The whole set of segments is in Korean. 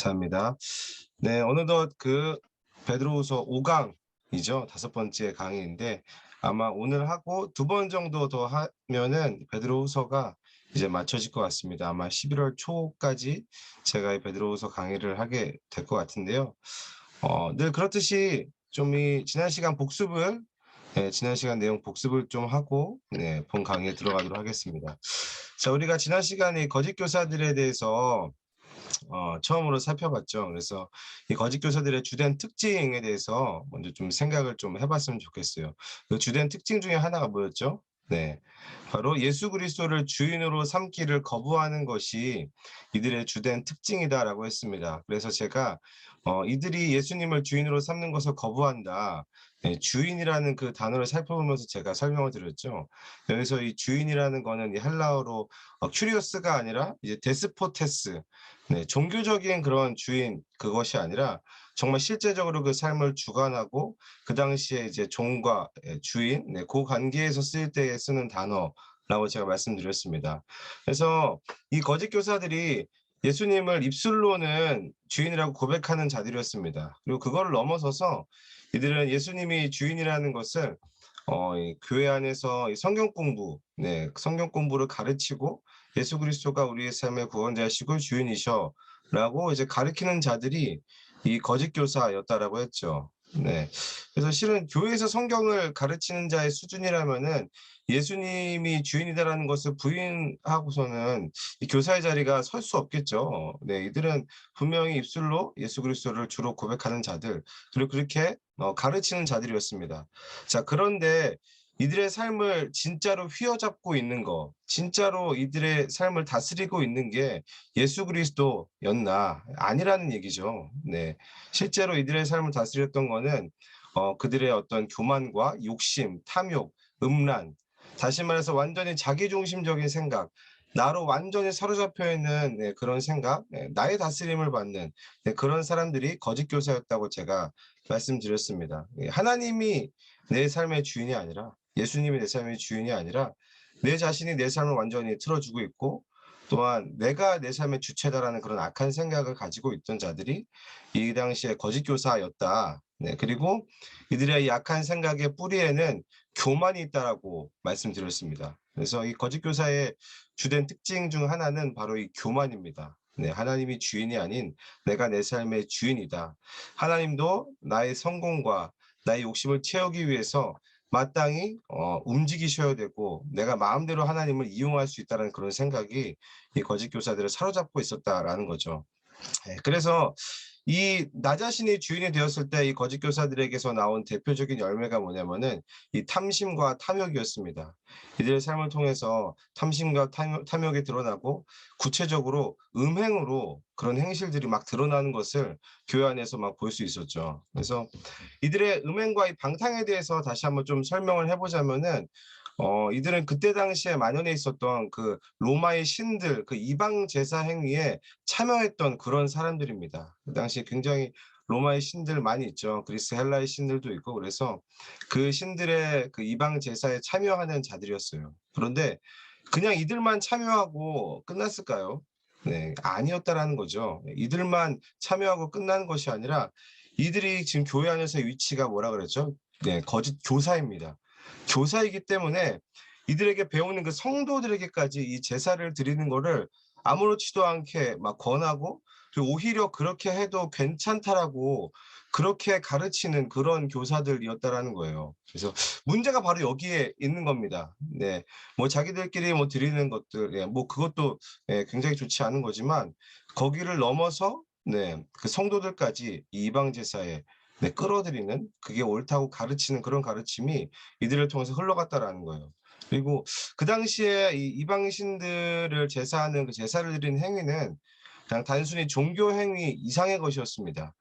감사합니다. 네, 어느덧 그 베드로후서 5강이죠. 다섯 번째 강의인데 아마 오늘 하고 두 번 정도 더 하면은 베드로후서가 이제 맞춰질 것 같습니다. 아마 11월 초까지 제가 이 베드로후서 강의를 하게 될 것 같은데요. 늘 그렇듯이 좀 이 지난 시간 복습을 지난 시간 내용 복습을 좀 하고 본 강의에 들어가도록 하겠습니다. 자, 우리가 지난 시간에 거짓 교사들에 대해서 처음으로 살펴봤죠. 그래서 이 거짓 교사들의 주된 특징에 대해서 먼저 좀 생각을 좀 해봤으면 좋겠어요. 그 주된 특징 중에 하나가 뭐였죠? 네, 바로 예수 그리스도를 주인으로 삼기를 거부하는 것이 이들의 주된 특징이다라고 했습니다. 그래서 제가 이들이 예수님을 주인으로 삼는 것을 거부한다. 네, 주인이라는 그 단어를 살펴보면서 제가 설명을 드렸죠. 여기서 이 주인이라는 거는 이 헬라어로 큐리오스가 아니라 이제 데스포테스, 네, 종교적인 그런 주인 그것이 아니라 정말 실제적으로 그 삶을 주관하고 그 당시에 이제 종과 주인, 그 관계에서 쓸 때 쓰는 단어라고 제가 말씀드렸습니다. 그래서 이 거짓 교사들이 예수님을 입술로는 주인이라고 고백하는 자들이었습니다. 그리고 그걸 넘어서서 이들은 예수님이 주인이라는 것을 이 교회 안에서 이 성경 공부, 성경 공부를 가르치고 예수 그리스도가 우리의 삶의 구원자시고 주인이셔라고 이제 가르치는 자들이 이 거짓 교사였다라고 했죠. 네. 그래서 실은 교회에서 성경을 가르치는 자의 수준이라면은 예수님이 주인이다라는 것을 부인하고서는 이 교사의 자리가 설 수 없겠죠. 네, 이들은 분명히 입술로 예수 그리스도를 주로 고백하는 자들, 그리고 그렇게 가르치는 자들이었습니다. 자, 그런데 이들의 삶을 진짜로 휘어잡고 있는 거, 진짜로 이들의 삶을 다스리고 있는 게 예수 그리스도였나? 아니라는 얘기죠. 네. 실제로 이들의 삶을 다스렸던 거는 그들의 어떤 교만과 욕심, 탐욕, 음란, 다시 말해서 완전히 자기중심적인 생각, 나로 완전히 사로잡혀 있는 그런 생각, 나의 다스림을 받는 그런 사람들이 거짓 교사였다고 제가 말씀드렸습니다. 하나님이 내 삶의 주인이 아니라, 예수님이 내 삶의 주인이 아니라 내 자신이 내 삶을 완전히 틀어주고 있고, 또한 내가 내 삶의 주체다라는 그런 악한 생각을 가지고 있던 자들이 이 당시에 거짓 교사였다. 네, 그리고 이들의 이 악한 생각의 뿌리에는 교만이 있다라고 말씀드렸습니다. 그래서 이 거짓 교사의 주된 특징 중 하나는 바로 이 교만입니다. 네, 하나님이 주인이 아닌 내가 내 삶의 주인이다. 하나님도 나의 성공과 나의 욕심을 채우기 위해서 마땅히 움직이셔야 되고 내가 마음대로 하나님을 이용할 수 있다는 그런 생각이 이 거짓 교사들을 사로잡고 있었다라는 거죠. 네, 그래서 이 나 자신이 주인이 되었을 때 이 거짓 교사들에게서 나온 대표적인 열매가 뭐냐면은 이 탐심과 탐욕이었습니다. 이들의 삶을 통해서 탐심과 탐욕이 드러나고 구체적으로 음행으로 그런 행실들이 막 드러나는 것을 교회 안에서 막 볼 수 있었죠. 그래서 이들의 음행과 이 방탕에 대해서 다시 한번 좀 설명을 해보자면은 이들은 그때 당시에 만연해 있었던 그 로마의 신들, 그 이방 제사 행위에 참여했던 그런 사람들입니다. 그 당시에 굉장히 로마의 신들 많이 있죠. 그리스 헬라의 신들도 있고 그래서 그 신들의 그 이방 제사에 참여하는 자들이었어요. 그런데 그냥 이들만 참여하고 끝났을까요? 네, 아니었다라는 거죠. 이들만 참여하고 끝나는 것이 아니라 이들이 지금 교회 안에서의 위치가 뭐라 그랬죠? 네, 거짓 교사입니다. 교사이기 때문에 이들에게 배우는 그 성도들에게까지 이 제사를 드리는 거를 아무렇지도 않게 막 권하고 그리고 오히려 그렇게 해도 괜찮다라고 그렇게 가르치는 그런 교사들이었다라는 거예요. 그래서 문제가 바로 여기에 있는 겁니다. 네, 뭐 자기들끼리 뭐 드리는 것들, 뭐 그것도 굉장히 좋지 않은 거지만 거기를 넘어서 그 성도들까지 이 이방 제사에 끌어들이는 그게 옳다고 가르치는 그런 가르침이 이들을 통해서 흘러갔다라는 거예요. 그리고 그 당시에 이 이방 신들을 제사하는 그 제사를 드리는 행위는 그냥 단순히 종교 행위 이상의 것이었습니다.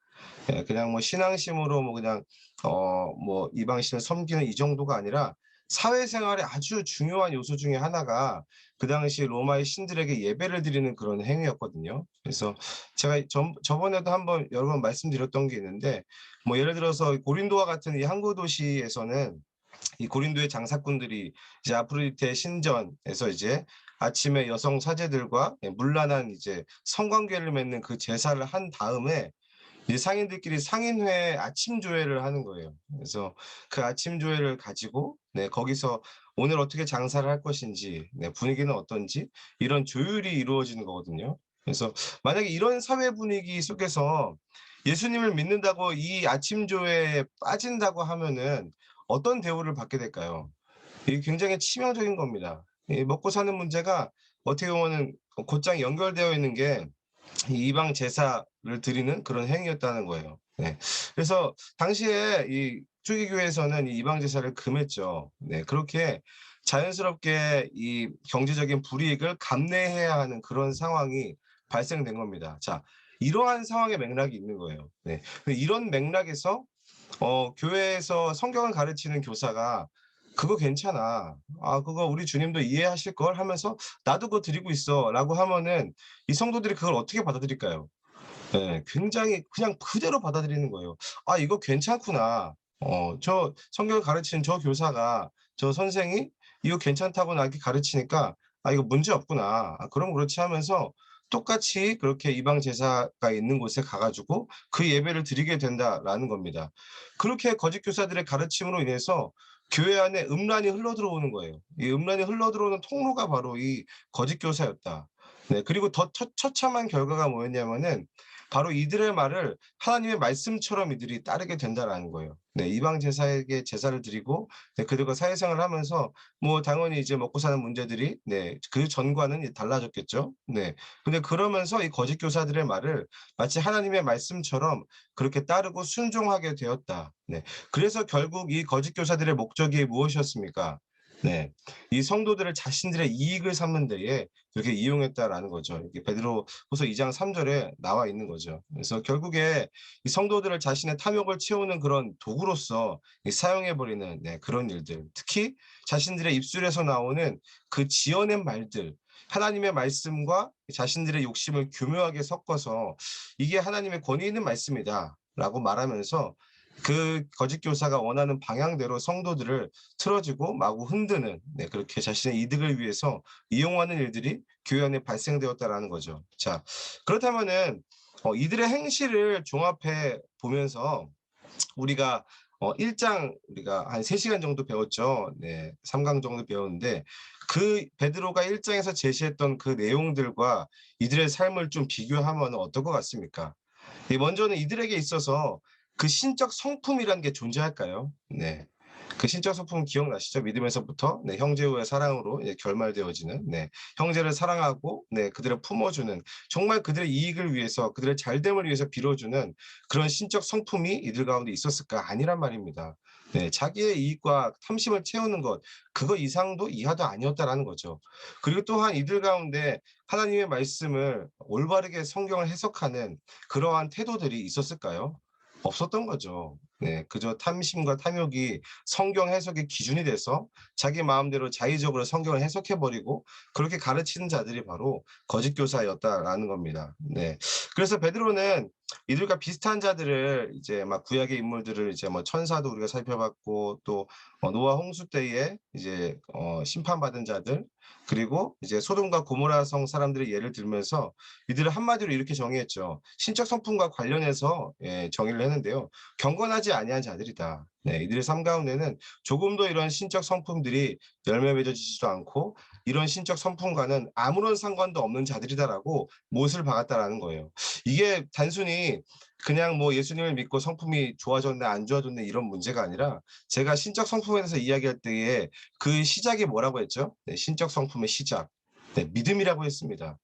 그냥 뭐 신앙심으로 뭐 그냥 뭐 이방 신을 섬기는 이 정도가 아니라 사회생활의 아주 중요한 요소 중에 하나가 그 당시 로마의 신들에게 예배를 드리는 그런 행위였거든요. 그래서 제가 저번에도 한번 여러 번 말씀드렸던 게 있는데 뭐 예를 들어서 고린도와 같은 이 항구 도시에서는 이 고린도의 장사꾼들이 이제 아프로디테 신전에서 이제 아침에 여성 사제들과 문란한 이제 성관계를 맺는 그 제사를 한 다음에 이 상인들끼리 상인회 아침 조회를 하는 거예요. 그래서 그 아침 조회를 가지고 거기서 오늘 어떻게 장사를 할 것인지, 분위기는 어떤지 이런 조율이 이루어지는 거거든요. 그래서 만약에 이런 사회 분위기 속에서 예수님을 믿는다고 이 아침 조회에 빠진다고 하면은 어떤 대우를 받게 될까요? 이게 굉장히 치명적인 겁니다. 이 먹고 사는 문제가 어떻게 보면은 곧장 연결되어 있는 게 이 이방 제사를 드리는 그런 행위였다는 거예요. 네. 그래서 당시에 이 초기교회에서는 이 이방 제사를 금했죠. 네. 그렇게 자연스럽게 이 경제적인 불이익을 감내해야 하는 그런 상황이 발생된 겁니다. 자, 이러한 상황의 맥락이 있는 거예요. 네. 이런 맥락에서 교회에서 성경을 가르치는 교사가 "그거 괜찮아. 아 그거 우리 주님도 이해하실 걸." 하면서 "나도 그거 드리고 있어."라고 하면은 이 성도들이 그걸 어떻게 받아들일까요? 예. 굉장히 그냥 그대로 받아들이는 거예요. '아 이거 괜찮구나. 저 성경을 가르치는 저 교사가 저 선생이 이거 괜찮다고 나한테 가르치니까 아 이거 문제 없구나. 아 그럼 그렇지.' 하면서 똑같이 그렇게 이방 제사가 있는 곳에 가 가지고 그 예배를 드리게 된다라는 겁니다. 그렇게 거짓 교사들의 가르침으로 인해서 교회 안에 음란이 흘러들어오는 거예요. 이 음란이 흘러들어오는 통로가 바로 이 거짓 교사였다. 네. 그리고 더 처참한 결과가 뭐였냐면은 바로 이들의 말을 하나님의 말씀처럼 이들이 따르게 된다라는 거예요. 네. 이방 제사에게 제사를 드리고 그들과 사회생활을 하면서 뭐 당연히 이제 먹고 사는 문제들이 그전과는 달라졌겠죠. 네. 근데 그러면서 이 거짓 교사들의 말을 마치 하나님의 말씀처럼 그렇게 따르고 순종하게 되었다. 네. 그래서 결국 이 거짓 교사들의 목적이 무엇이었습니까? 네. 이 성도들을 자신들의 이익을 삼는 데에 그렇게 이용했다라는 거죠. 이게 베드로후서 2장 3 절에 나와 있는 거죠. 그래서 결국에 이 성도들을 자신의 탐욕을 채우는 그런 도구로서 사용해 버리는 그런 일들. 특히 자신들의 입술에서 나오는 그 지어낸 말들, 하나님의 말씀과 자신들의 욕심을 교묘하게 섞어서 "이게 하나님의 권위 있는 말씀이다."라고 말하면서 그 거짓 교사가 원하는 방향대로 성도들을 틀어지고 마구 흔드는 그렇게 자신의 이득을 위해서 이용하는 일들이 교회 안에 발생되었다라는 거죠. 자, 그렇다면은 이들의 행실을 종합해 보면서 우리가 1장 우리가 한 3 시간 정도 배웠죠. 네. 3강 정도 배웠는데 그 베드로가 1 장에서 제시했던 그 내용들과 이들의 삶을 좀 비교하면 어떨 것 같습니까? 먼저는 이들에게 있어서 그 신적 성품이라는 게 존재할까요? 네. 그 신적 성품 기억나시죠? 믿음에서부터 형제와의 사랑으로 결말되어지는 형제를 사랑하고 그들을 품어주는 정말 그들의 이익을 위해서 그들의 잘됨을 위해서 빌어주는 그런 신적 성품이 이들 가운데 있었을까? 아니란 말입니다. 네. 자기의 이익과 탐심을 채우는 것 그거 이상도 이하도 아니었다라는 거죠. 그리고 또한 이들 가운데 하나님의 말씀을 올바르게 성경을 해석하는 그러한 태도들이 있었을까요? 없었던 거죠. 네. 그저 탐심과 탐욕이 성경 해석의 기준이 돼서 자기 마음대로 자의적으로 성경을 해석해 버리고 그렇게 가르치는 자들이 바로 거짓 교사였다라는 겁니다. 네. 그래서 베드로는 이들과 비슷한 자들을 이제 막 구약의 인물들을 이제 뭐 천사도 우리가 살펴봤고 또 노아 홍수 때에 이제 심판받은 자들 그리고 이제 소돔과 고모라 성 사람들의 예를 들면서 이들을 한마디로 이렇게 정의했죠. 신적 성품과 관련해서 정의를 했는데요. "경건하지 아니한 자들이다." 네. 이들의 삶 가운데는 조금도 이런 신적 성품들이 열매 맺어지지도 않고 "이런 신적 성품과는 아무런 상관도 없는 자들이다."라고 못을 박았다라는 거예요. 이게 단순히 그냥 뭐 예수님을 믿고 성품이 좋아졌네 안 좋아졌네 이런 문제가 아니라 제가 신적 성품에 대해서 이야기할 때에 그 시작이 뭐라고 했죠? 네. 신적 성품의 시작. 네. 믿음이라고 했습니다.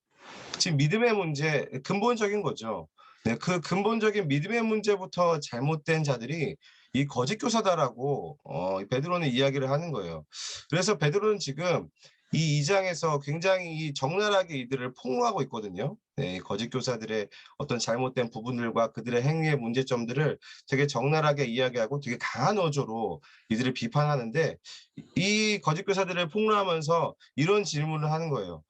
지금 믿음의 문제 근본적인 거죠. 네. 그 근본적인 믿음의 문제부터 잘못된 자들이 이 거짓 교사다라고 베드로는 이야기를 하는 거예요. 그래서 베드로는 지금 이 2 장에서 굉장히 적나라하게 이들을 폭로하고 있거든요. 네. 거짓 교사들의 어떤 잘못된 부분들과 그들의 행위의 문제점들을 되게 적나라하게 이야기하고 되게 강한 어조로 이들을 비판하는데 이 거짓 교사들을 폭로하면서 이런 질문을 하는 거예요.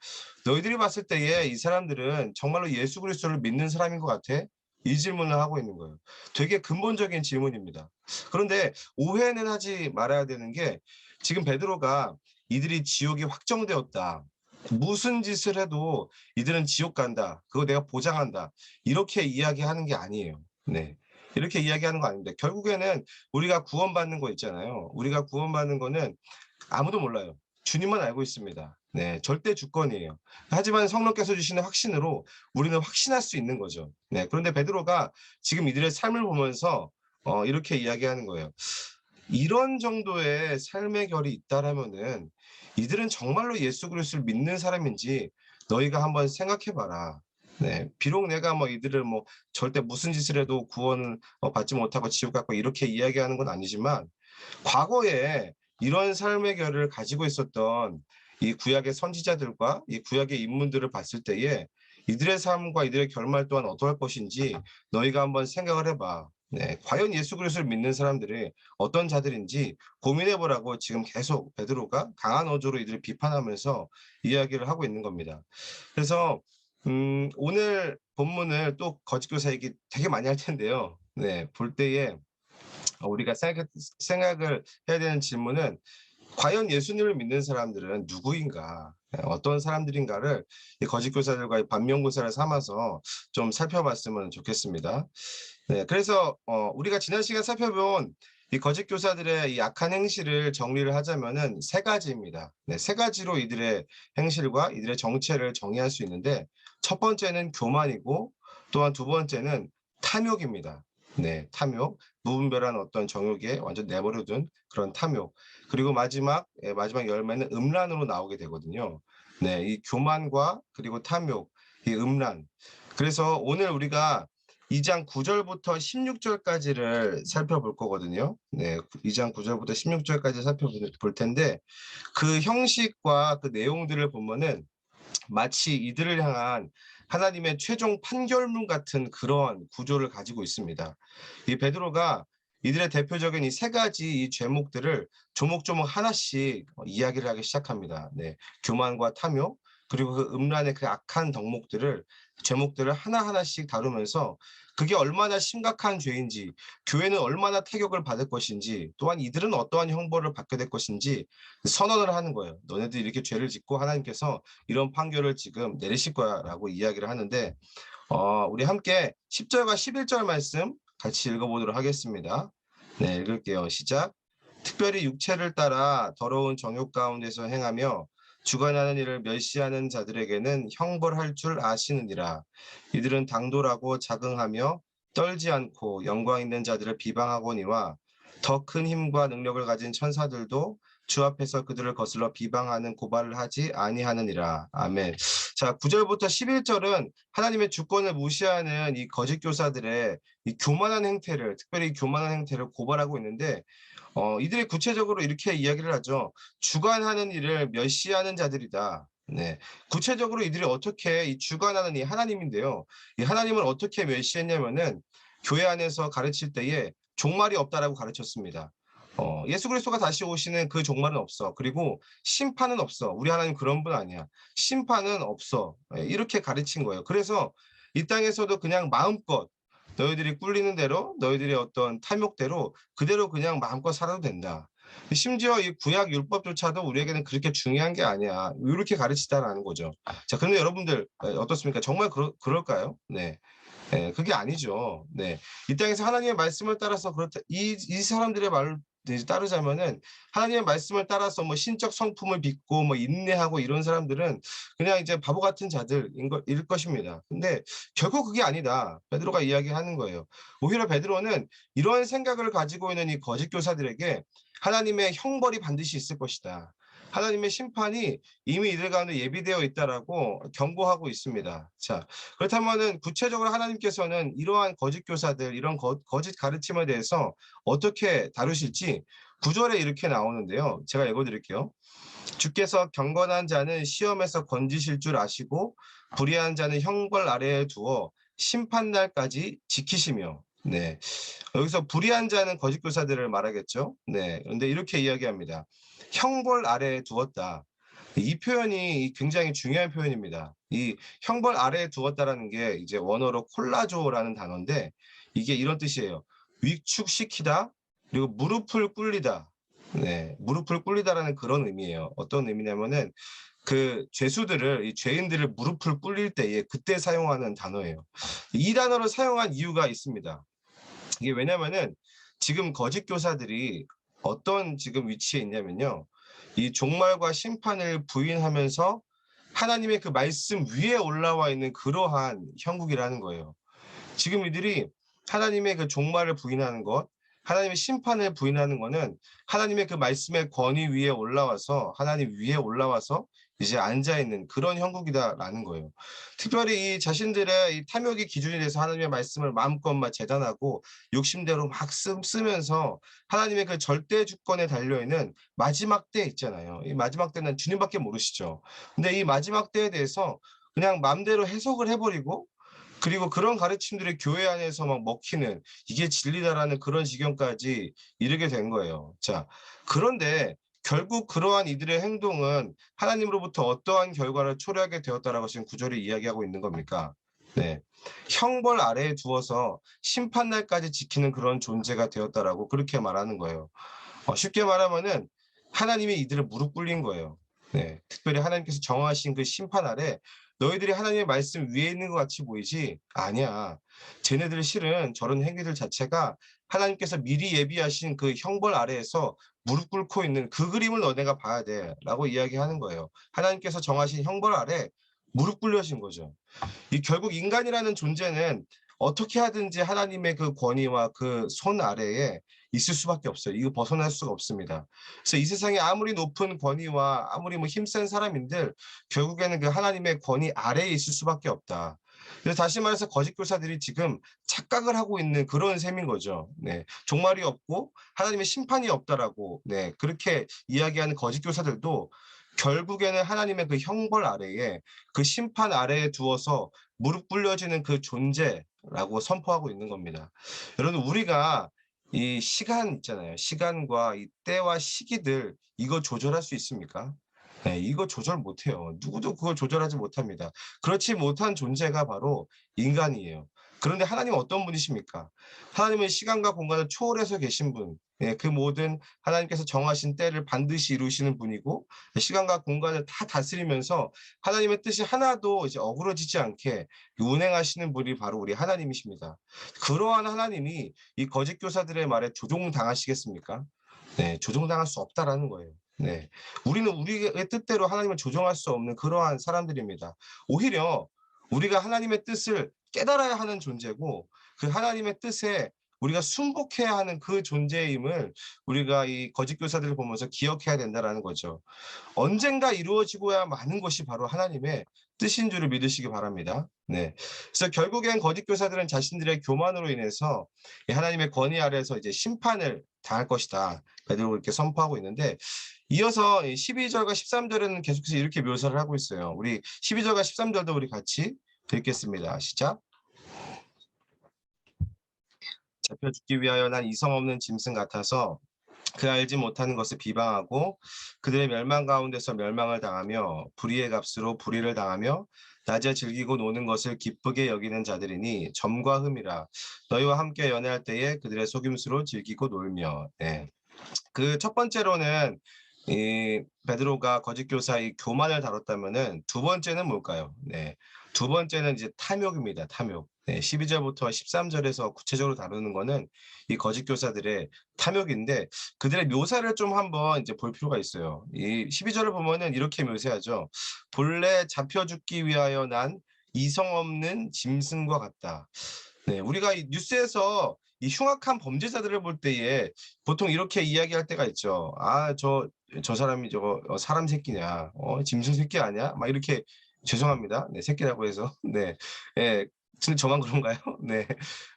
"너희들이 봤을 때에 이 사람들은 정말로 예수 그리스도를 믿는 사람인 것 같아?" 이 질문을 하고 있는 거예요. 되게 근본적인 질문입니다. 그런데 오해는 하지 말아야 되는 게 지금 베드로가 "이들이 지옥이 확정되었다." 무슨 짓을 해도 이들은 지옥 간다. 그거 내가 보장한다. 이렇게 이야기하는 게 아니에요. 네. 이렇게 이야기하는 거 아닙니다. 결국에는 우리가 구원받는 거 있잖아요. 우리가 구원받는 거는 아무도 몰라요. 주님만 알고 있습니다. 네, 절대 주권이에요. 하지만 성령께서 주시는 확신으로 우리는 확신할 수 있는 거죠. 네, 그런데 베드로가 지금 이들의 삶을 보면서 이렇게 이야기하는 거예요. 이런 정도의 삶의 결이 있다라면은 이들은 정말로 예수 그리스도를 믿는 사람인지 너희가 한번 생각해 봐라. 네, 비록 내가 뭐 이들을 뭐 절대 무슨 짓을 해도 구원을 받지 못하고 지옥 갔고 이렇게 이야기하는 건 아니지만 과거에 이런 삶의 결을 가지고 있었던 이 구약의 선지자들과 이 구약의 인물들을 봤을 때에 이들의 삶과 이들의 결말 또한 어떠할 것인지 너희가 한번 생각을 해봐. 네, 과연 예수 그리스도를 믿는 사람들이 어떤 자들인지 고민해 보라고 지금 계속 베드로가 강한 어조로 이들을 비판하면서 이야기를 하고 있는 겁니다. 그래서 오늘 본문을 또 거짓교사 얘기 되게 많이 할 텐데요. 네, 볼 때에 우리가 생각을 해야 되는 질문은 과연 예수님을 믿는 사람들은 누구인가? 어떤 사람들인가를 이 거짓 교사들과 반면교사를 삼아서 좀 살펴봤으면 좋겠습니다. 네, 그래서 우리가 지난 시간 살펴본 이 거짓 교사들의 이 악한 행실을 정리를 하자면은 세 가지입니다. 네, 세 가지로 이들의 행실과 이들의 정체를 정의할 수 있는데 첫 번째는 교만이고 또한 두 번째는 탐욕입니다. 네, 탐욕, 무분별한 어떤 정욕에 완전 내버려둔 그런 탐욕. 그리고 마지막 열매는 음란으로 나오게 되거든요. 네, 이 교만과 그리고 탐욕, 이 음란. 그래서 오늘 우리가 2장 9절부터 16절까지를 살펴볼 거거든요. 네, 2장 9절부터 16절까지 살펴볼 텐데 그 형식과 그 내용들을 보면은 마치 이들을 향한 하나님의 최종 판결문 같은 그런 구조를 가지고 있습니다. 이 베드로가 이들의 대표적인 이 세 가지 이 죄목들을 조목조목 하나씩 이야기를 하기 시작합니다. 네, 교만과 탐욕 그리고 그 음란의 그 악한 덕목들을 죄목들을 하나하나씩 다루면서 그게 얼마나 심각한 죄인지, 교회는 얼마나 타격을 받을 것인지, 또한 이들은 어떠한 형벌을 받게 될 것인지 선언을 하는 거예요. 너네들이 이렇게 죄를 짓고 하나님께서 이런 판결을 지금 내리실 거야라고 이야기를 하는데 우리 함께 10절과 11절 말씀 같이 읽어보도록 하겠습니다. 네, 읽을게요. 시작. 특별히 육체를 따라 더러운 정욕 가운데서 행하며 주관하는 일을 멸시하는 자들에게는 형벌할 줄 아시느니라. 이들은 당돌하고 자긍하며 떨지 않고 영광 있는 자들을 비방하거니와 더 큰 힘과 능력을 가진 천사들도 주 앞에서 그들을 거슬러 비방하는 고발을 하지 아니하느니라. 아멘. 자, 9절부터 11절은 하나님의 주권을 무시하는 이 거짓 교사들의 이 교만한 행태를, 특별히 교만한 행태를 고발하고 있는데 이들이 구체적으로 이렇게 이야기를 하죠. 주관하는 일을 멸시하는 자들이다. 네. 구체적으로 이들이 어떻게 이 주관하는 이 하나님인데요. 이 하나님을 어떻게 멸시했냐면은 교회 안에서 가르칠 때에 종말이 없다라고 가르쳤습니다. 예수 그리스도가 다시 오시는 그 종말은 없어. 그리고 심판은 없어. 우리 하나님 그런 분 아니야. 심판은 없어. 이렇게 가르친 거예요. 그래서 이 땅에서도 그냥 마음껏 너희들이 꿀리는 대로 너희들의 어떤 탐욕대로 그대로 그냥 마음껏 살아도 된다. 심지어 이 구약 율법조차도 우리에게는 그렇게 중요한 게 아니야. 이렇게 가르치다라는 거죠. 자, 그런데 여러분들 어떻습니까? 정말 그럴까요? 네. 네, 그게 아니죠. 네. 이 땅에서 하나님의 말씀을 따라서 그렇다. 이 사람들의 말을 따르자면은 하나님의 말씀을 따라서 뭐 신적 성품을 빚고 뭐 인내하고 이런 사람들은 그냥 이제 바보 같은 자들일 것입니다. 근데 결국 그게 아니다. 베드로가 이야기하는 거예요. 오히려 베드로는 이런 생각을 가지고 있는 이 거짓 교사들에게 하나님의 형벌이 반드시 있을 것이다. 하나님의 심판이 이미 이들 가운데 예비되어 있다라고 경고하고 있습니다. 자, 그렇다면은 구체적으로 하나님께서는 이러한 거짓 교사들, 이런 거짓 가르침에 대해서 어떻게 다루실지 9절에 이렇게 나오는데요. 제가 읽어드릴게요. 주께서 경건한 자는 시험에서 건지실 줄 아시고 불의한 자는 형벌 아래에 두어 심판날까지 지키시며. 네. 여기서 불의한 자는 거짓 교사들을 말하겠죠. 네. 그런데 이렇게 이야기합니다. 형벌 아래에 두었다. 이 표현이 굉장히 중요한 표현입니다. 이 형벌 아래에 두었다라는 게 이제 원어로 콜라조라는 단어인데 이게 이런 뜻이에요. 위축시키다 그리고 무릎을 꿇리다. 네, 무릎을 꿇리다라는 그런 의미예요. 어떤 의미냐면은 그 죄수들을 이 죄인들을 무릎을 꿇릴 때에 그때 사용하는 단어예요. 이 단어를 사용한 이유가 있습니다. 이게 왜냐면은 지금 거짓 교사들이 어떤 지금 위치에 있냐면요. 이 종말과 심판을 부인하면서 하나님의 그 말씀 위에 올라와 있는 그러한 형국이라는 거예요. 지금 이들이 하나님의 그 종말을 부인하는 것, 하나님의 심판을 부인하는 것은 하나님의 그 말씀의 권위 위에 올라와서 하나님 위에 올라와서 이제 앉아 있는 그런 형국이다라는 거예요. 특별히 이 자신들의 이 탐욕의 기준이 돼서 하나님의 말씀을 마음껏 막 재단하고 욕심대로 막 쓰면서 하나님의 그 절대 주권에 달려 있는 마지막 때 있잖아요. 이 마지막 때는 주님밖에 모르시죠. 근데 이 마지막 때에 대해서 그냥 마음대로 해석을 해버리고 그리고 그런 가르침들이 교회 안에서 막 먹히는 이게 진리다라는 그런 지경까지 이르게 된 거예요. 자, 그런데 결국 그러한 이들의 행동은 하나님으로부터 어떠한 결과를 초래하게 되었다라고 지금 구절이 이야기하고 있는 겁니까? 네. 형벌 아래에 두어서 심판날까지 지키는 그런 존재가 되었다라고 그렇게 말하는 거예요. 쉽게 말하면은 하나님이 이들을 무릎 꿇린 거예요. 네. 특별히 하나님께서 정하신 그 심판 아래 너희들이 하나님의 말씀 위에 있는 것 같이 보이지? 아니야. 쟤네들 실은 저런 행위들 자체가 하나님께서 미리 예비하신 그 형벌 아래에서 무릎 꿇고 있는 그 그림을 너네가 봐야 돼. 라고 이야기하는 거예요. 하나님께서 정하신 형벌 아래 무릎 꿇려신 거죠. 이 결국 인간이라는 존재는 어떻게 하든지 하나님의 그 권위와 그 손 아래에 있을 수밖에 없어요. 이거 벗어날 수가 없습니다. 그래서 이 세상에 아무리 높은 권위와 아무리 뭐 힘센 사람인들 결국에는 그 하나님의 권위 아래에 있을 수밖에 없다. 그래서 다시 말해서 거짓 교사들이 지금 착각을 하고 있는 그런 셈인 거죠. 네, 종말이 없고 하나님의 심판이 없다라고 네 그렇게 이야기하는 거짓 교사들도 결국에는 하나님의 그 형벌 아래에 그 심판 아래에 두어서 무릎 꿇려지는 그 존재라고 선포하고 있는 겁니다. 여러분 우리가 이 시간 있잖아요. 시간과 이 때와 시기들 이거 조절할 수 있습니까? 네, 이거 조절 못해요. 누구도 그걸 조절하지 못합니다. 그렇지 못한 존재가 바로 인간이에요. 그런데 하나님은 어떤 분이십니까? 하나님은 시간과 공간을 초월해서 계신 분. 예, 그 모든 하나님께서 정하신 때를 반드시 이루시는 분이고 시간과 공간을 다 다스리면서 하나님의 뜻이 하나도 이제 어그러지지 않게 운행하시는 분이 바로 우리 하나님이십니다. 그러한 하나님이 이 거짓 교사들의 말에 조종당하시겠습니까? 네, 조종당할 수 없다라는 거예요. 네, 우리는 우리의 뜻대로 하나님을 조종할 수 없는 그러한 사람들입니다. 오히려 우리가 하나님의 뜻을 깨달아야 하는 존재고 그 하나님의 뜻에 우리가 순복해야 하는 그 존재임을 우리가 이 거짓 교사들을 보면서 기억해야 된다라는 거죠. 언젠가 이루어지고야 마는 것이 바로 하나님의 뜻인 줄을 믿으시기 바랍니다. 네. 그래서 결국엔 거짓 교사들은 자신들의 교만으로 인해서 하나님의 권위 아래에서 이제 심판을 당할 것이다. 베드로가 이렇게 선포하고 있는데 이어서 12절과 13절에는 계속해서 이렇게 묘사를 하고 있어요. 우리 12절과 13절도 우리 같이 읽겠습니다. 시작. 잡혀 죽기 위하여 난 이성 없는 짐승 같아서 그 알지 못하는 것을 비방하고 그들의 멸망 가운데서 멸망을 당하며 불의의 값으로 불의를 당하며 낮에 즐기고 노는 것을 기쁘게 여기는 자들이니 점과 흠이라 너희와 함께 연애할 때에 그들의 속임수로 즐기고 놀며 네. 그 첫 번째로는 이 베드로가 거짓 교사의 교만을 다뤘다면은 두 번째는 뭘까요? 네. 두 번째는 이제 탐욕입니다. 탐욕. 네, 12절부터 13절에서 구체적으로 다루는 거는 이 거짓 교사들의 탐욕인데 그들의 묘사를 좀 한번 이제 볼 필요가 있어요. 이 12절을 보면은 이렇게 묘사하죠. 본래 잡혀 죽기 위하여 난 이성 없는 짐승과 같다. 네, 우리가 이 뉴스에서 이 흉악한 범죄자들을 볼 때에 보통 이렇게 이야기할 때가 있죠. 아, 저 사람이 저거 사람 새끼냐, 짐승 새끼 아니야? 막 이렇게 죄송합니다. 네, 새끼라고 해서. 네, 예, 지금 저만 그런가요? 네.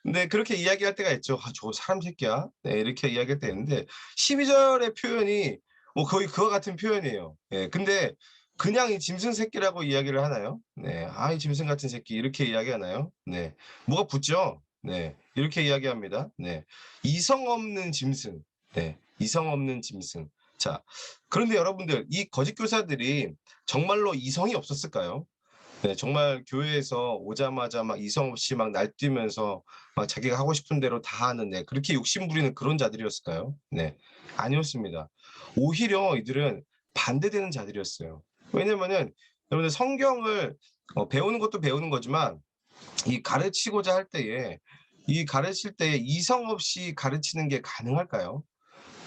근데 그렇게 이야기할 때가 있죠. 아, 저거 사람 새끼야? 네, 이렇게 이야기할 때 있는데 12절의 표현이 뭐 거의 그와 같은 표현이에요. 예, 근데 그냥 이 짐승 새끼라고 이야기를 하나요? 네, 아, 이 짐승 같은 새끼 이렇게 이야기하나요? 네, 뭐가 붙죠? 네, 이렇게 이야기합니다. 네, 이성 없는 짐승. 네, 이성 없는 짐승. 자, 그런데 여러분들 이 거짓 교사들이 정말로 이성이 없었을까요? 네, 정말 교회에서 오자마자 막 이성 없이 막 날뛰면서 막 자기가 하고 싶은 대로 다 하는, 네, 그렇게 욕심 부리는 그런 자들이었을까요? 네, 아니었습니다. 오히려 이들은 반대되는 자들이었어요. 왜냐면은 여러분들 성경을 배우는 것도 배우는 거지만 이 가르치고자 할 때에 이 가르칠 때에 이성 없이 가르치는 게 가능할까요?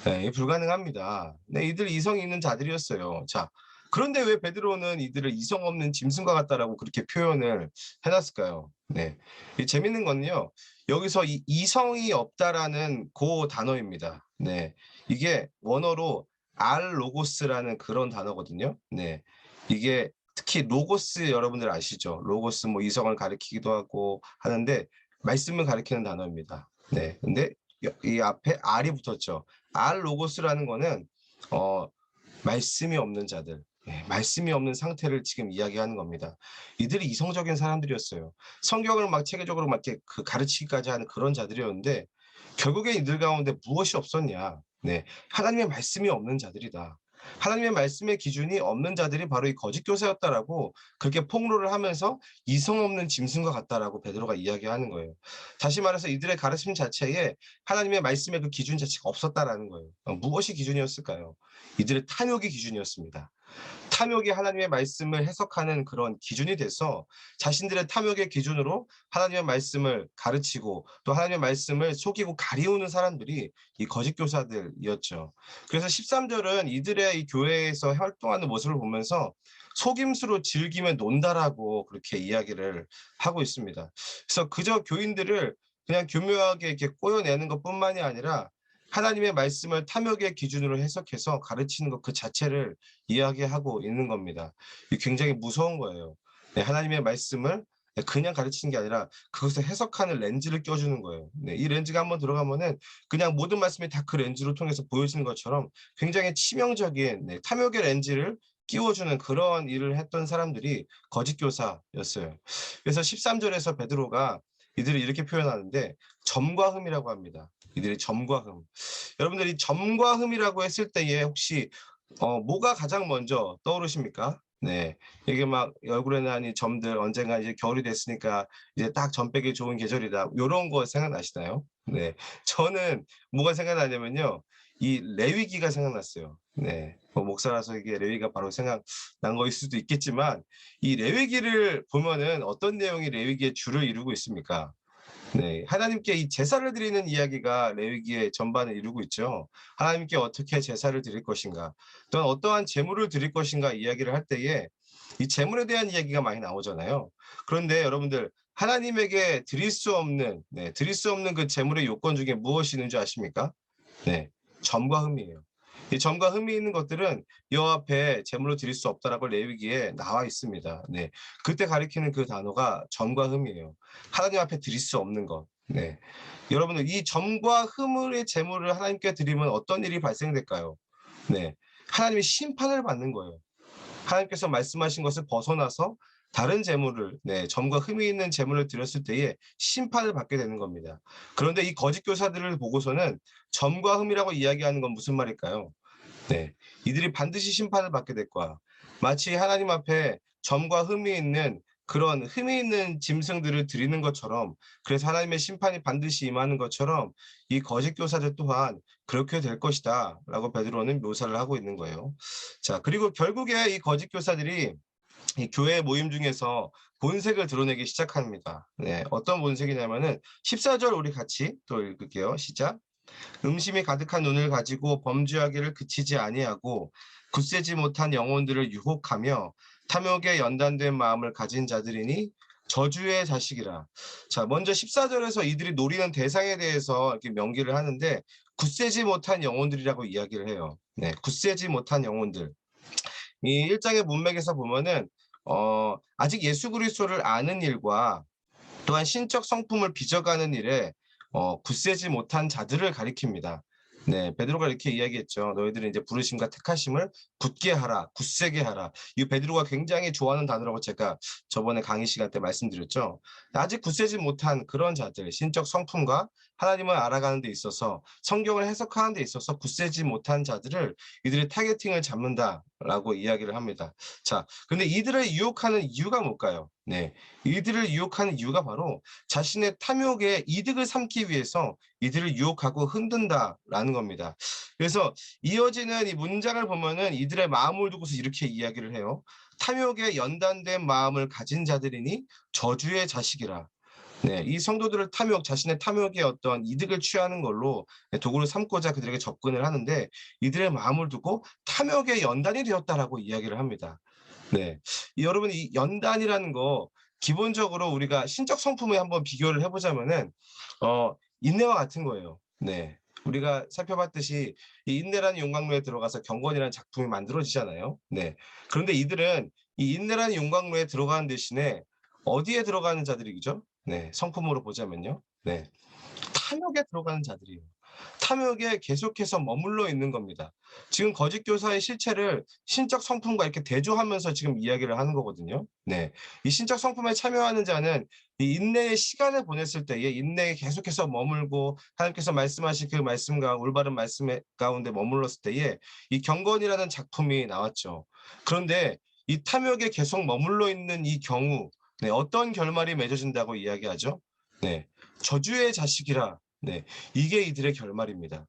네, 불가능합니다. 네, 이들 이성이 있는 자들이었어요. 자, 그런데 왜 베드로는 이들을 이성 없는 짐승과 같다라고 그렇게 표현을 해놨을까요? 네, 이 재밌는 건요. 여기서 이 이성이 없다라는 그 단어입니다. 네, 이게 원어로 알로고스라는 그런 단어거든요. 네, 이게 특히 로고스 여러분들 아시죠? 로고스 뭐 이성을 가리키기도 하고 하는데 말씀을 가리키는 단어입니다. 네, 근데 이 앞에 R이 붙었죠. 알 로고스라는 거는 어 말씀이 없는 자들, 예, 말씀이 없는 상태를 지금 이야기하는 겁니다. 이들이 이성적인 사람들이었어요. 성경을 막 체계적으로 막 이렇게 가르치기까지 하는 그런 자들이었는데 결국에 이들 가운데 무엇이 없었냐? 네, 하나님의 말씀이 없는 자들이다. 하나님의 말씀의 기준이 없는 자들이 바로 이 거짓 교사였다라고 그렇게 폭로를 하면서 이성 없는 짐승과 같다라고 베드로가 이야기하는 거예요. 다시 말해서 이들의 가르침 자체에 하나님의 말씀의 그 기준 자체가 없었다라는 거예요. 무엇이 기준이었을까요? 이들의 탐욕이 기준이었습니다. 탐욕이 하나님의 말씀을 해석하는 그런 기준이 돼서 자신들의 탐욕의 기준으로 하나님의 말씀을 가르치고 또 하나님의 말씀을 속이고 가리우는 사람들이 이 거짓 교사들이었죠. 그래서 13절은 이들의 이 교회에서 활동하는 모습을 보면서 속임수로 즐기면 논다라고 그렇게 이야기를 하고 있습니다. 그래서 그저 교인들을 그냥 교묘하게 이렇게 꼬여내는 것뿐만이 아니라 하나님의 말씀을 탐욕의 기준으로 해석해서 가르치는 것 그 자체를 이야기하고 있는 겁니다. 이게 굉장히 무서운 거예요. 네, 하나님의 말씀을 그냥 가르치는 게 아니라 그것을 해석하는 렌즈를 껴주는 거예요. 네, 이 렌즈가 한번 들어가면은 그냥 모든 말씀이 다 그 렌즈로 통해서 보여지는 것처럼 굉장히 치명적인, 네, 탐욕의 렌즈를 끼워주는 그런 일을 했던 사람들이 거짓 교사였어요. 그래서 13절에서 베드로가 이들을 이렇게 표현하는데 점과 흠이라고 합니다. 이들이 점과 흠. 여러분들이 점과 흠이라고 했을 때에 혹시 뭐가 가장 먼저 떠오르십니까? 네. 이게 막 얼굴에 난 이 점들 언젠가 이제 겨울이 됐으니까 이제 딱 점 빼기 좋은 계절이다. 요런 거 생각나시나요? 네. 저는 뭐가 생각나냐면요. 이 레위기가 생각났어요. 네. 뭐 목사라서 이게 레위기가 바로 생각난 거일 수도 있겠지만 이 레위기를 보면은 어떤 내용이 레위기의 주를 이루고 있습니까? 네, 하나님께 이 제사를 드리는 이야기가 레위기의 전반을 이루고 있죠. 하나님께 어떻게 제사를 드릴 것인가, 또한 어떠한 제물을 드릴 것인가 이야기를 할 때에 이 제물에 대한 이야기가 많이 나오잖아요. 그런데 여러분들 하나님에게 드릴 수 없는, 네, 드릴 수 없는 그 제물의 요건 중에 무엇이 있는 줄 아십니까? 네, 점과 흠이에요. 이 점과 흠이 있는 것들은 여호와 앞에 제물로 드릴 수 없다라고 레위기에 나와 있습니다. 네, 그때 가리키는 그 단어가 점과 흠이에요. 하나님 앞에 드릴 수 없는 것. 네, 여러분들 이 점과 흠의 제물을 하나님께 드리면 어떤 일이 발생될까요? 네, 하나님이 심판을 받는 거예요. 하나님께서 말씀하신 것을 벗어나서 다른 재물을, 네, 점과 흠이 있는 재물을 드렸을 때에 심판을 받게 되는 겁니다. 그런데 이 거짓 교사들을 보고서는 점과 흠이라고 이야기하는 건 무슨 말일까요? 네, 이들이 반드시 심판을 받게 될 거야. 마치 하나님 앞에 점과 흠이 있는 그런 흠이 있는 짐승들을 드리는 것처럼, 그래서 하나님의 심판이 반드시 임하는 것처럼 이 거짓 교사들 또한 그렇게 될 것이다 라고 베드로는 묘사를 하고 있는 거예요. 자, 그리고 결국에 이 거짓 교사들이 이 교회 모임 중에서 본색을 드러내기 시작합니다. 네, 어떤 본색이냐면은 14절 우리 같이 또 읽을게요. 시작. 음심이 가득한 눈을 가지고 범죄하기를 그치지 아니하고 굳세지 못한 영혼들을 유혹하며 탐욕에 연단된 마음을 가진 자들이니 저주의 자식이라. 자, 먼저 14절에서 이들이 노리는 대상에 대해서 이렇게 명기를 하는데 굳세지 못한 영혼들이라고 이야기를 해요. 네, 굳세지 못한 영혼들. 이 1장의 문맥에서 보면은 아직 예수 그리스도를 아는 일과 또한 신적 성품을 빚어가는 일에 굳세지 못한 자들을 가리킵니다. 네, 베드로가 이렇게 이야기했죠. 너희들은 이제 부르심과 택하심을 굳게 하라, 굳세게 하라. 이 베드로가 굉장히 좋아하는 단어라고 제가 저번에 강의 시간 때 말씀드렸죠. 아직 굳세지 못한 그런 자들, 신적 성품과 하나님을 알아가는 데 있어서 성경을 해석하는 데 있어서 굳세지 못한 자들을 이들이 타겟팅을 잡는다. 라고 이야기를 합니다. 자, 근데 이들을 유혹하는 이유가 뭘까요? 네. 이들을 유혹하는 이유가 바로 자신의 탐욕에 이득을 삼기 위해서 이들을 유혹하고 흔든다라는 겁니다. 그래서 이어지는 이 문장을 보면은 이들의 마음을 두고서 이렇게 이야기를 해요. 탐욕에 연단된 마음을 가진 자들이니 저주의 자식이라. 네, 이 성도들을 자신의 탐욕의 어떤 이득을 취하는 걸로 도구를 삼고자 그들에게 접근을 하는데 이들의 마음을 두고 탐욕의 연단이 되었다라고 이야기를 합니다. 네, 여러분 이 연단이라는 거 기본적으로 우리가 신적 성품에 한번 비교를 해보자면은 인내와 같은 거예요. 네, 우리가 살펴봤듯이 이 인내라는 용광로에 들어가서 경건이라는 작품이 만들어지잖아요. 네, 그런데 이들은 이 인내라는 용광로에 들어가는 대신에 어디에 들어가는 자들이죠? 네. 성품으로 보자면요. 네. 탐욕에 들어가는 자들이에요. 탐욕에 계속해서 머물러 있는 겁니다. 지금 거짓 교사의 실체를 신적 성품과 이렇게 대조하면서 지금 이야기를 하는 거거든요. 네. 이 신적 성품에 참여하는 자는 이 인내의 시간을 보냈을 때에 인내에 계속해서 머물고 하나님께서 말씀하신 그 말씀과 올바른 말씀 가운데 머물렀을 때에 이 경건이라는 작품이 나왔죠. 그런데 이 탐욕에 계속 머물러 있는 이 경우 네, 어떤 결말이 맺어진다고 이야기하죠? 네. 저주의 자식이라. 네. 이게 이들의 결말입니다.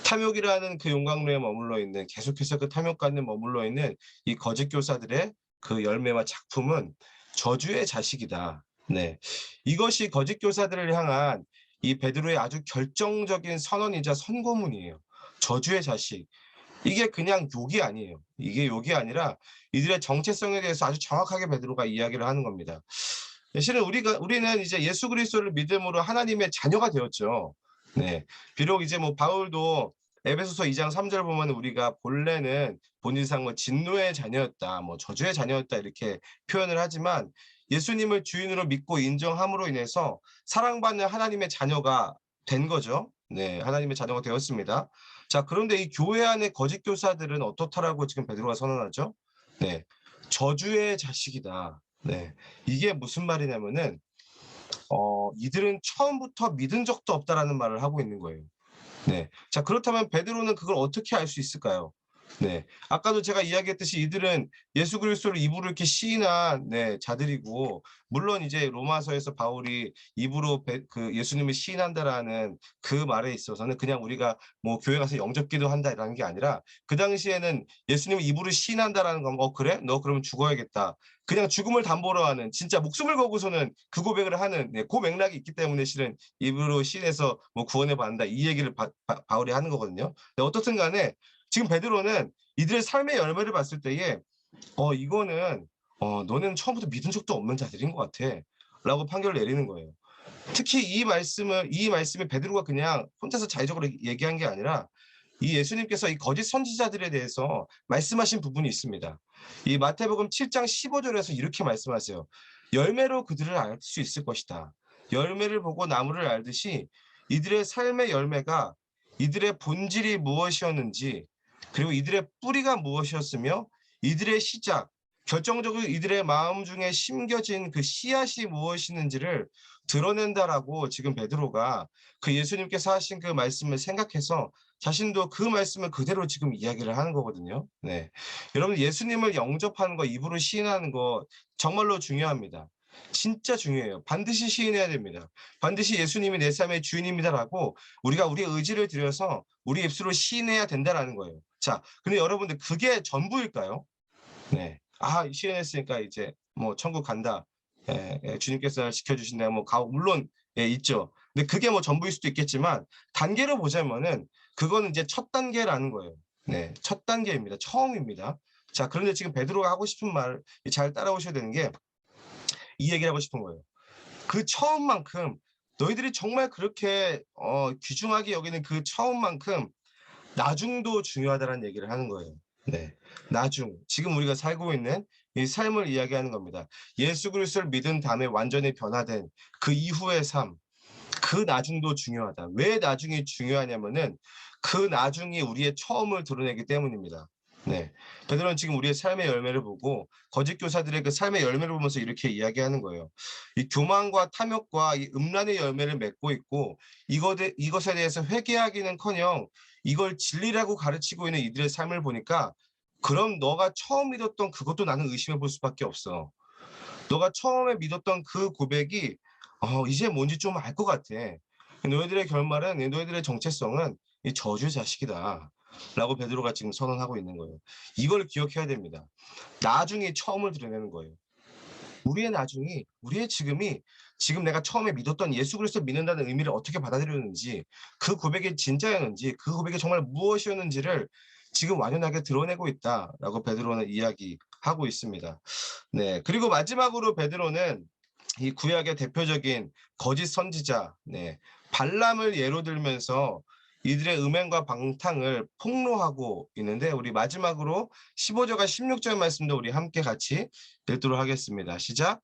탐욕이라는 그 용광로에 머물러 있는 계속해서 그 탐욕관에 머물러 있는 이 거짓 교사들의 그 열매와 작품은 저주의 자식이다. 네. 이것이 거짓 교사들을 향한 이 베드로의 아주 결정적인 선언이자 선고문이에요. 저주의 자식. 이게 그냥 욕이 아니에요. 이게 욕이 아니라 이들의 정체성에 대해서 아주 정확하게 베드로가 이야기를 하는 겁니다. 실은 우리는 이제 예수 그리스도를 믿음으로 하나님의 자녀가 되었죠. 네. 비록 이제 뭐 바울도 에베소서 2장 3절 보면 우리가 본래는 본질상 뭐 진노의 자녀였다, 뭐 저주의 자녀였다 이렇게 표현을 하지만 예수님을 주인으로 믿고 인정함으로 인해서 사랑받는 하나님의 자녀가 된 거죠. 네, 하나님의 자녀가 되었습니다. 자, 그런데 이 교회 안의 거짓 교사들은 어떻다라고 지금 베드로가 선언하죠? 네, 저주의 자식이다. 네, 이게 무슨 말이냐면은 이들은 처음부터 믿은 적도 없다라는 말을 하고 있는 거예요. 네. 자, 그렇다면 베드로는 그걸 어떻게 알 수 있을까요? 네. 아까도 제가 이야기했듯이 이들은 예수 그리스도를 입으로 이렇게 시인한 자들이고 물론 이제 로마서에서 바울이 입으로 그 예수님을 시인한다라는 그 말에 있어서는 그냥 우리가 뭐 교회 가서 영접기도 한다라는 게 아니라 그 당시에는 예수님을 입으로 시인한다라는 건 그래? 너 그러면 죽어야겠다. 그냥 죽음을 담보로 하는 진짜 목숨을 걸고서는 그 고백을 하는 그 맥락이 있기 때문에 실은 입으로 시인해서 뭐 구원을 받는다 이 얘기를 바울이 하는 거거든요. 근데 어떻든 간에 지금 베드로는 이들의 삶의 열매를 봤을 때에 이거는 너는 처음부터 믿은 적도 없는 자들인 것 같아. 라고 판결을 내리는 거예요. 특히 이 말씀을 베드로가 그냥 혼자서 자의적으로 얘기한 게 아니라 이 예수님께서 이 거짓 선지자들에 대해서 말씀하신 부분이 있습니다. 이 마태복음 7장 15절에서 이렇게 말씀하세요. 열매로 그들을 알 수 있을 것이다. 열매를 보고 나무를 알듯이 이들의 삶의 열매가 이들의 본질이 무엇이었는지 그리고 이들의 뿌리가 무엇이었으며 이들의 시작, 결정적으로 이들의 마음 중에 심겨진 그 씨앗이 무엇이는지를 드러낸다라고 지금 베드로가 그 예수님께서 하신 그 말씀을 생각해서 자신도 그 말씀을 그대로 지금 이야기를 하는 거거든요. 네. 여러분 예수님을 영접하는 거, 입으로 시인하는 거 정말로 중요합니다. 진짜 중요해요. 반드시 시인해야 됩니다. 반드시 예수님이 내 삶의 주인입니다라고 우리가 우리의 의지를 들여서 우리 입술로 시인해야 된다라는 거예요. 자, 근데 여러분들 그게 전부일까요? 네. 시인했으니까 이제 뭐 천국 간다. 주님께서 날 지켜주신다. 물론 있죠. 근데 그게 뭐 전부일 수도 있겠지만 단계로 보자면은 그거는 이제 첫 단계라는 거예요. 네, 첫 단계입니다. 처음입니다. 자, 그런데 지금 베드로가 하고 싶은 말 잘 따라오셔야 되는 게 이 얘기를 하고 싶은 거예요. 그 처음만큼 너희들이 정말 그렇게 귀중하게 여기는 그 처음만큼 나중도 중요하다는 얘기를 하는 거예요. 네. 나중. 지금 우리가 살고 있는 이 삶을 이야기하는 겁니다. 예수 그리스도를 믿은 다음에 완전히 변화된 그 이후의 삶. 그 나중도 중요하다. 왜 나중이 중요하냐면은 그 나중이 우리의 처음을 드러내기 때문입니다. 네. 베드로는 지금 우리의 삶의 열매를 보고 거짓 교사들의 그 삶의 열매를 보면서 이렇게 이야기하는 거예요. 이 교만과 탐욕과 이 음란의 열매를 맺고 있고 이것에 대해서 회개하기는커녕 이걸 진리라고 가르치고 있는 이들의 삶을 보니까 그럼 너가 처음 믿었던 그것도 나는 의심해 볼 수밖에 없어. 너가 처음에 믿었던 그 고백이 이제 뭔지 좀 알 것 같아. 너희들의 결말은 너희들의 정체성은 이 저주의 자식이다. 라고 베드로가 지금 선언하고 있는 거예요. 이걸 기억해야 됩니다. 나중에 처음을 드러내는 거예요. 우리의 나중이, 우리의 지금이 지금 내가 처음에 믿었던 예수 그리스도를 믿는다는 의미를 어떻게 받아들였는지, 그 고백이 진짜였는지, 그 고백이 정말 무엇이었는지를 지금 완연하게 드러내고 있다라고 베드로는 이야기하고 있습니다. 네, 그리고 마지막으로 베드로는 이 구약의 대표적인 거짓 선지자, 발람을 예로 들면서 이들의 음행과 방탕을 폭로하고 있는데, 우리 마지막으로 15절과 16절 말씀도 우리 함께 같이 읽도록 하겠습니다. 시작.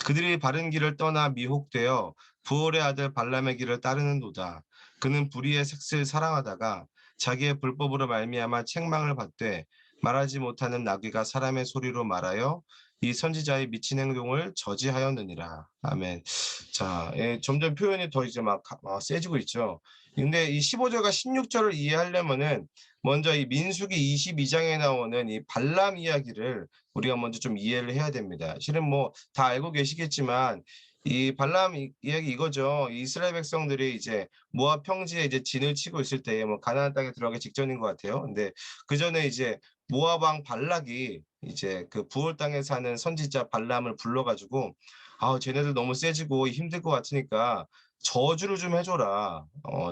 그들이 바른 길을 떠나 미혹되어 부올의 아들 발람의 길을 따르는도다. 그는 불의의 색을 사랑하다가 자기의 불법으로 말미암아 책망을 받되 말하지 못하는 나귀가 사람의 소리로 말하여 이 선지자의 미친 행동을 저지하였느니라. 아멘. 자, 점점 표현이 더 이제 막 세지고 있죠. 근데 이 15절과 16절을 이해하려면은 먼저 이 민수기 22장에 나오는 이 발람 이야기를 우리가 먼저 좀 이해를 해야 됩니다. 실은 뭐 다 알고 계시겠지만 이 발람 이야기 이거죠. 이스라엘 백성들이 이제 모압 평지에 이제 진을 치고 있을 때에 뭐 가나안 땅에 들어가기 직전인 것 같아요. 근데 그 전에 이제 모압 왕 발락이 이제 그 부올 땅에 사는 선지자 발람을 불러가지고 쟤네들 너무 세지고 힘들 것 같으니까 저주를 좀 해줘라.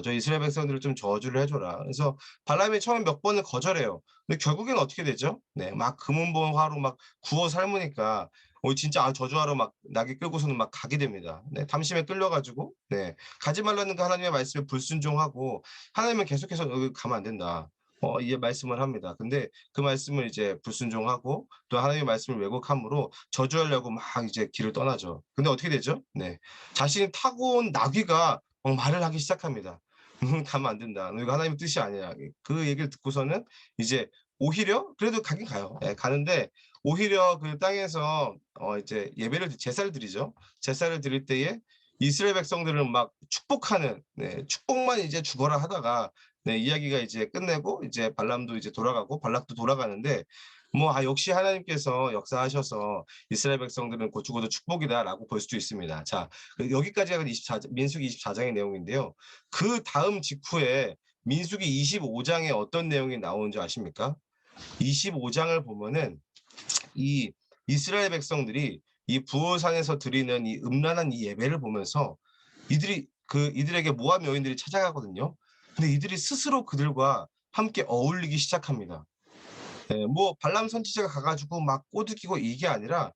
저 이스라엘 백성들을 좀 저주를 해줘라. 그래서 발람이 처음에 몇 번을 거절해요. 근데 결국엔 어떻게 되죠? 네, 막 금은보화로 막 구워 삶으니까 진짜 저주하러 막 낙이 끌고서는 막 가게 됩니다. 네, 탐심에 끌려가지고 가지 말라는 그 하나님의 말씀에 불순종하고 하나님은 계속해서 여기 가면 안 된다. 이 말씀을 합니다. 근데 그 말씀을 이제 불순종하고 또 하나님의 말씀을 왜곡함으로 저주하려고 막 이제 길을 떠나죠. 근데 어떻게 되죠? 네, 자신이 타고 온 나귀가 말을 하기 시작합니다. 가면 안 된다. 이거 하나님의 뜻이 아니야. 그 얘기를 듣고서는 이제 오히려 그래도 가긴 가요. 가는데 오히려 그 땅에서 이제 제사를 드리죠. 제사를 드릴 때에 이스라엘 백성들은 막 축복하는 축복만 이제 죽어라 하다가 이야기가 이제 끝내고 이제 발람도 이제 돌아가고 발락도 돌아가는데 뭐 역시 하나님께서 역사하셔서 이스라엘 백성들은 곧 죽어도 축복이다라고 볼 수도 있습니다. 자, 여기까지가 민수기 24장의 내용인데요. 그 다음 직후에 민수기 25장에 어떤 내용이 나오는지 아십니까? 25장을 보면은 이 이스라엘 백성들이 이 부올산에서 드리는 이 음란한 이 예배를 보면서 이들에게 모압 여인들이 찾아가거든요. 근데 이들이 스스로 그들과 함께 어울리기 시작합니다. 뭐 발람 선지자가 가가지고 막 꼬드기고 이게 아니라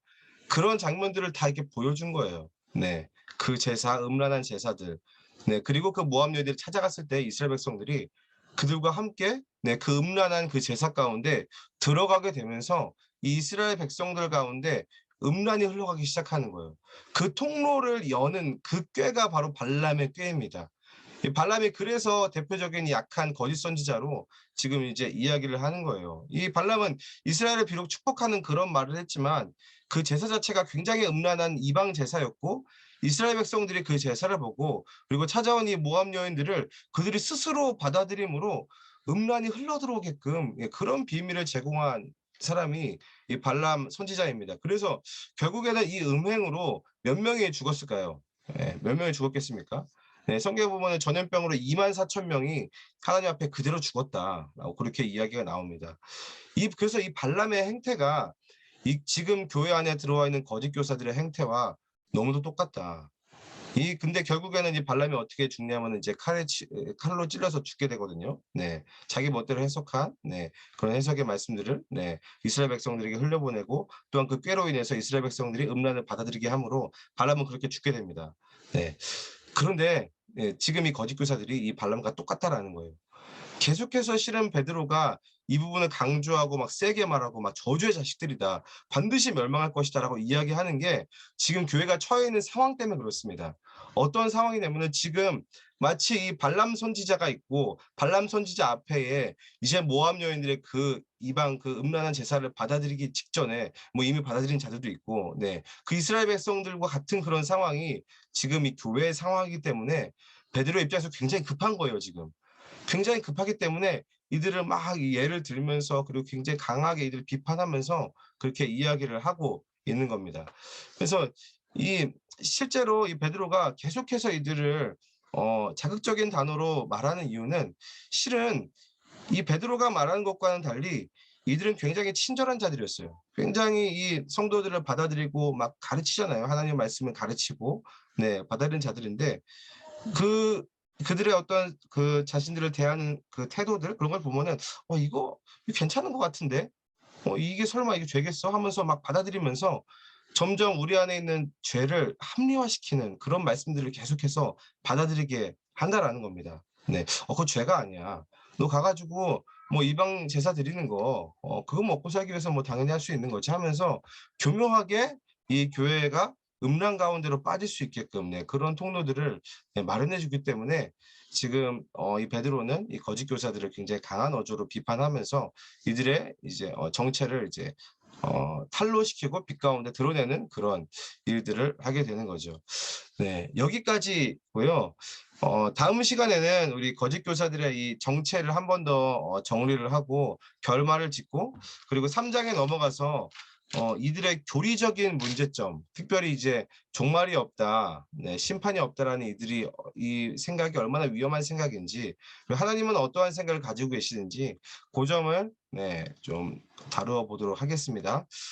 그런 장면들을 다 이렇게 보여준 거예요. 네, 그 제사, 음란한 제사들. 네, 그리고 그 모압 여인들이 찾아갔을 때 이스라엘 백성들이 그들과 함께 그 음란한 그 제사 가운데 들어가게 되면서 이 이스라엘 백성들 가운데 음란이 흘러가기 시작하는 거예요. 그 통로를 여는 그 꾀가 바로 발람의 꾀입니다. 이 발람이 그래서 대표적인 약한 거짓 선지자로 지금 이제 이야기를 하는 거예요. 이 발람은 이스라엘을 비록 축복하는 그런 말을 했지만 그 제사 자체가 굉장히 음란한 이방 제사였고 이스라엘 백성들이 그 제사를 보고 그리고 찾아온 이 모압 여인들을 그들이 스스로 받아들임으로 음란이 흘러들어오게끔 그런 비밀을 제공한 사람이 이 발람 선지자입니다. 그래서 결국에는 이 음행으로 몇 명이 죽었을까요? 몇 명이 죽었겠습니까? 성경에 보면 전염병으로 2만 4천 명이 하나님 앞에 그대로 죽었다라고 그렇게 이야기가 나옵니다. 그래서 이 발람의 행태가 지금 교회 안에 들어와 있는 거짓 교사들의 행태와 너무도 똑같다. 근데 결국에는 이 발람이 어떻게 죽냐면 이제 칼로 찔러서 죽게 되거든요. 자기 멋대로 해석한 그런 해석의 말씀들을 이스라엘 백성들에게 흘려보내고 또한 그 꾀로 인해서 이스라엘 백성들이 음란을 받아들이게 함으로 발람은 그렇게 죽게 됩니다. 그런데 지금 이 거짓 교사들이 이 발람과 똑같다라는 거예요. 계속해서 실은 베드로가 이 부분을 강조하고 막 세게 말하고 막 저주의 자식들이다. 반드시 멸망할 것이다라고 이야기하는 게 지금 교회가 처해 있는 상황 때문에 그렇습니다. 어떤 상황이냐면은 지금 마치 이 발람 선지자가 있고 발람 선지자 앞에 이제 모압 여인들의 그 이방 그 음란한 제사를 받아들이기 직전에 뭐 이미 받아들인 자들도 있고 그 이스라엘 백성들과 같은 그런 상황이 지금 이 교회의 상황이기 때문에 베드로 입장에서 굉장히 급한 거예요, 지금. 굉장히 급하기 때문에 이들을 막 예를 들면서 그리고 굉장히 강하게 이들을 비판하면서 그렇게 이야기를 하고 있는 겁니다. 그래서 이 실제로 이 베드로가 계속해서 이들을 자극적인 단어로 말하는 이유는 실은 이 베드로가 말하는 것과는 달리 이들은 굉장히 친절한 자들이었어요. 굉장히 이 성도들을 받아들이고 막 가르치잖아요. 하나님 말씀을 가르치고 네 받아들이는 자들인데 그 그들의 어떤 그 자신들을 대하는 그 태도들 그런 걸 보면은 '이거 괜찮은 것 같은데? 이게 설마 이게 죄겠어?' 하면서 막 받아들이면서 점점 우리 안에 있는 죄를 합리화시키는 그런 말씀들을 계속해서 받아들이게 한다라는 겁니다. 네. 그거 죄가 아니야. 너 가 가지고 뭐 이방 제사 드리는 거 그거 먹고 살기 위해서 뭐 당연히 할 수 있는 거지 하면서 교묘하게 이 교회가 음란 가운데로 빠질 수 있게끔 네 그런 통로들을 네 마련해 주기 때문에 지금 이 베드로는 이 거짓 교사들을 굉장히 강한 어조로 비판하면서 이들의 이제 정체를 이제 탄로시키고 빛 가운데 드러내는 그런 일들을 하게 되는 거죠. 네. 여기까지고요. 다음 시간에는 우리 거짓 교사들의 이 정체를 한 번 더 정리를 하고 결말을 짓고 그리고 3 장에 넘어가서 이들의 교리적인 문제점, 특별히 이제 '종말이 없다. 네 심판이 없다.'라는 이들이 이 생각이 얼마나 위험한 생각인지 그리고 하나님은 어떠한 생각을 가지고 계시는지 고 점을 네 좀 다루어 보도록 하겠습니다.